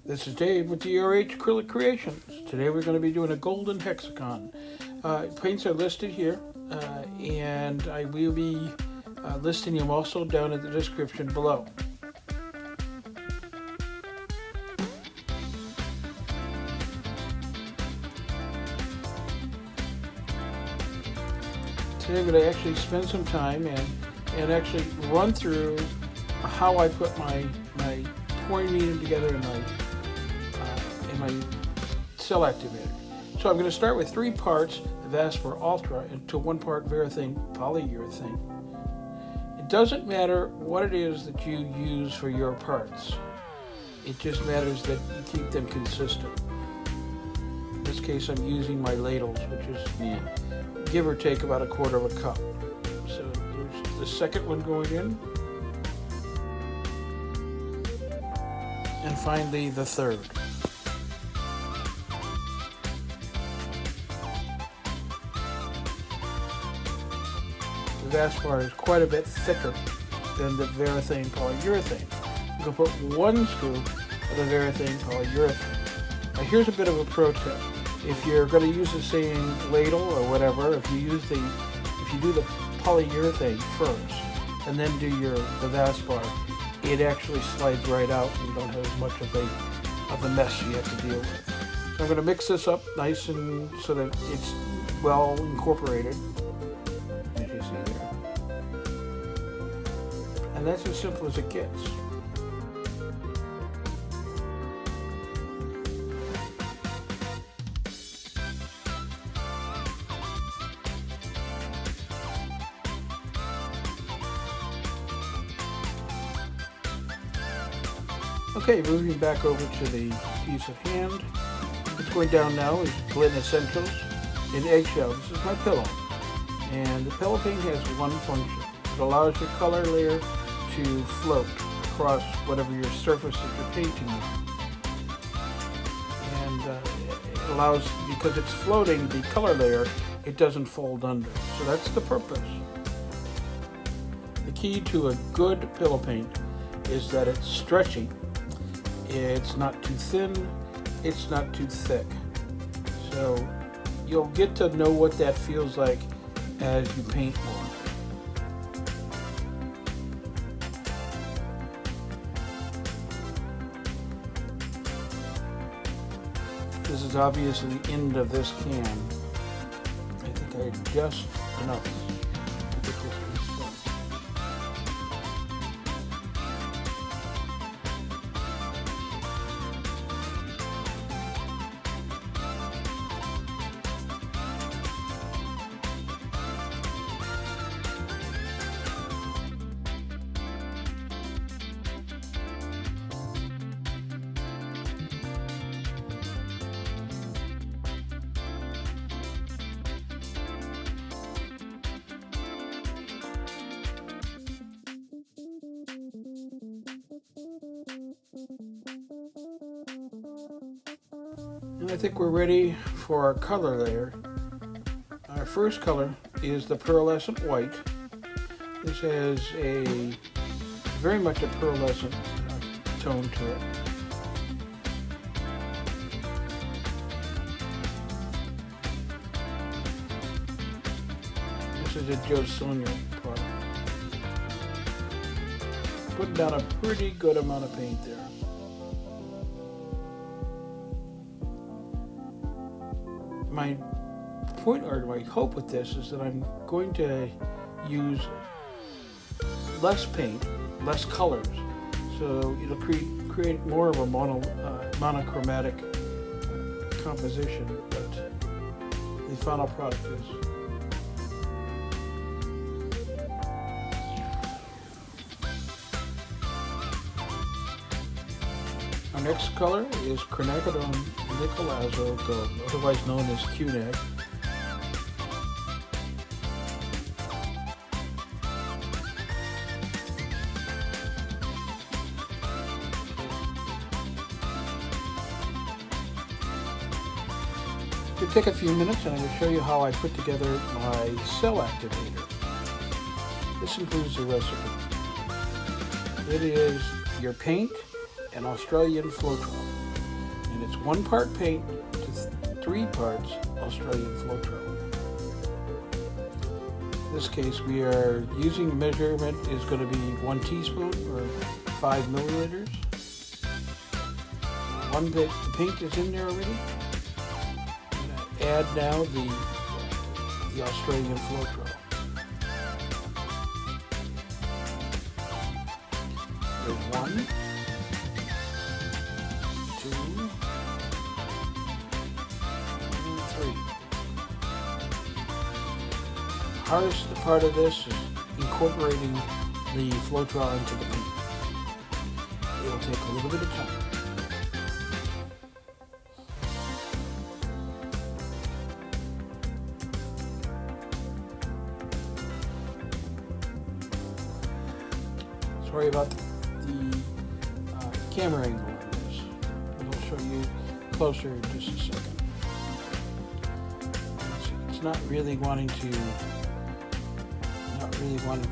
This is Dave with DRH Acrylic Creations. Today we're going to be doing a golden hexagon. Paints are listed here, and I will be listing them also down in the description below. Today I'm going to actually spend some time and actually run through how I put my pouring medium together in my cell activator. So I'm going to start with 3 parts of Aspar Ultra into 1 part Varathane polyurethane. It doesn't matter what it is that you use for your parts. It just matters that you keep them consistent. In this case, I'm using my ladles, which is give or take about 1/4 cup. So there's the second one going in. And finally, the third. The Aspar is quite a bit thicker than the Varathane polyurethane. You can put 1 scoop of the Varathane polyurethane. Now here's a bit of a pro tip. If you're going to use the same ladle or whatever, if you do the polyurethane first and then do the Aspar, it actually slides right out and you don't have as much of a mess you have to deal with. So I'm going to mix this up nice and so that it's well incorporated, as you see there. And that's as simple as it gets. Okay, moving back over to the piece at hand. What's going down now is Blend Essentials in Eggshell. This is my pillow. And the pillow paint has one function. It allows your color layer to float across whatever your surface that you're painting with. And it allows, because it's floating the color layer, it doesn't fold under. So that's the purpose. The key to a good pillow paint is that it's stretchy. It's not too thin, it's not too thick. So you'll get to know what that feels like as you paint more. This is obviously the end of this can. I think I had just enough to get this piece done. And I think we're ready for our color layer. Our first color is the Pearlescent white. This has very much a pearlescent tone to it. This is a Sonja product. Putting down a pretty good amount of paint there. My point or my hope with this is that I'm going to use less paint, less colors, so it'll create more of a monochromatic composition, but the final product is. Our next color is Quinacridone Nickel Gold, otherwise known as QNAG. It'll take a few minutes and I'm going to show you how I put together my cell activator. This includes the recipe. It is your paint, an Australian Floetrol. And it's 1 part paint to 3 parts Australian Floetrol. In this case, we are using measurement is going to be 1 teaspoon or 5 milliliters. The paint is in there already. I'm going to add now the Australian Floetrol. There's 1, 2, and 3. The hardest part of this is incorporating the Floetrol into the paint. It'll take a little bit of time. Sorry about the camera angle on this, but I'll show you closer in just a second. It's not really wanting to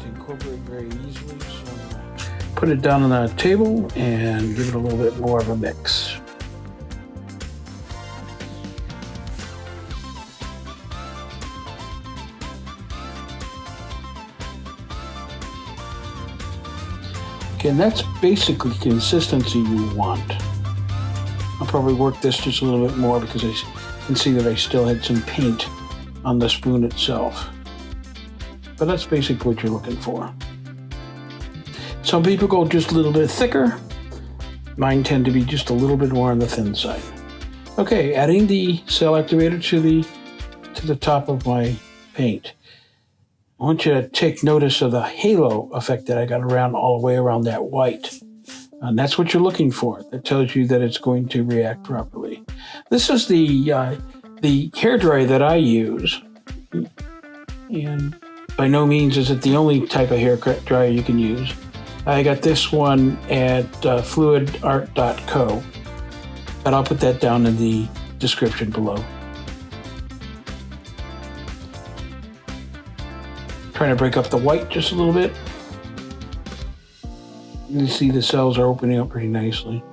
incorporate very easily, so I'm going to put it down on the table and give it a little bit more of a mix. Okay, and that's basically consistency you want. I'll probably work this just a little bit more because I can see that I still had some paint on the spoon itself. But that's basically what you're looking for. Some people go just a little bit thicker. Mine tend to be just a little bit more on the thin side. Okay, adding the cell activator to the top of my paint. I want you to take notice of the halo effect that I got around all the way around that white. And that's what you're looking for. That tells you that it's going to react properly. This is the hairdryer that I use. And by no means is it the only type of hair dryer you can use. I got this one at fluidart.co. But I'll put that down in the description below. Trying to break up the white just a little bit. You can see the cells are opening up pretty nicely.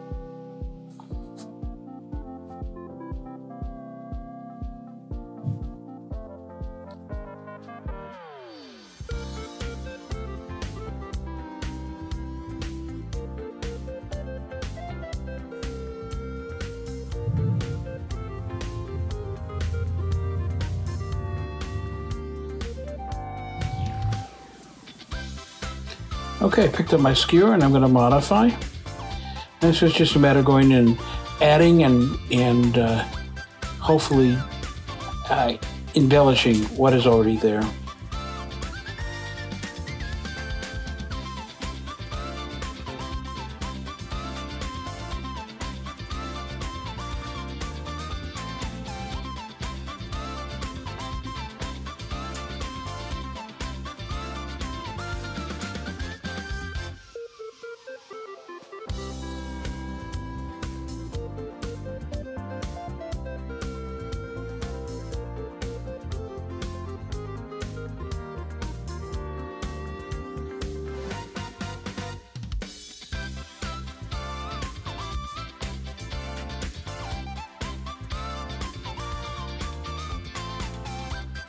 Okay, I picked up my skewer and I'm going to modify. This is just a matter of going and adding and hopefully embellishing what is already there.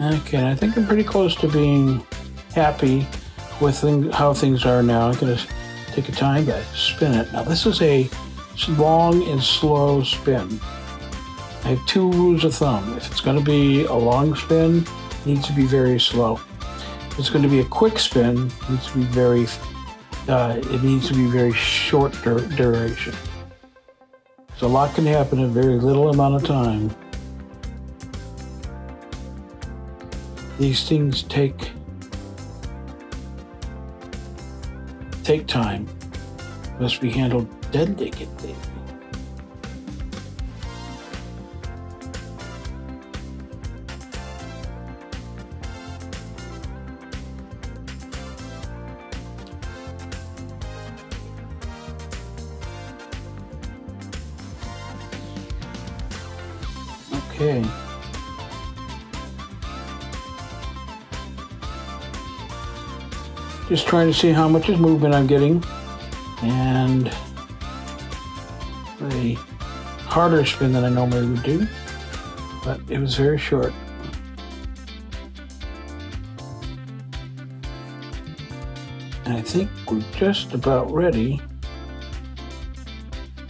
Okay, I think I'm pretty close to being happy with how things are now. I'm going to take a time to spin it. Now this is a long and slow spin. I have 2 rules of thumb. If it's going to be a long spin, it needs to be very slow. If it's going to be a quick spin, it needs to be very short duration. So a lot can happen in a very little amount of time. These things take time. Must be handled delicately. Okay. Just trying to see how much movement I'm getting, and a harder spin than I normally would do, but it was very short. And I think we're just about ready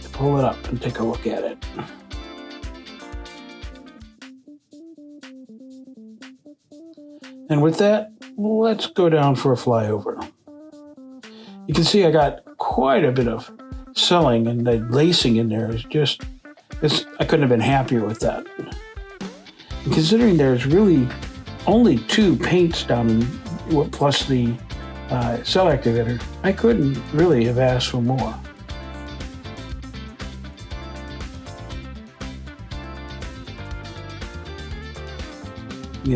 to pull it up and take a look at it. And with that, let's go down for a flyover. You can see I got quite a bit of selling, and the lacing in there is just, I couldn't have been happier with that. And considering there's really only 2 paints down in, plus the cell activator, I couldn't really have asked for more. You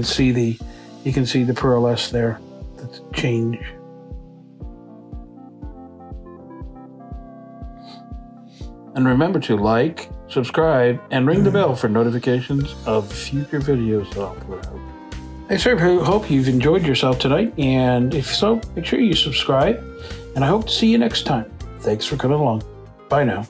can see the Pearlescent there, that's change. And remember to like, subscribe, and ring the bell for notifications of future videos that I'll put out. I certainly hope you've enjoyed yourself tonight, and if so, make sure you subscribe, and I hope to see you next time. Thanks for coming along. Bye now.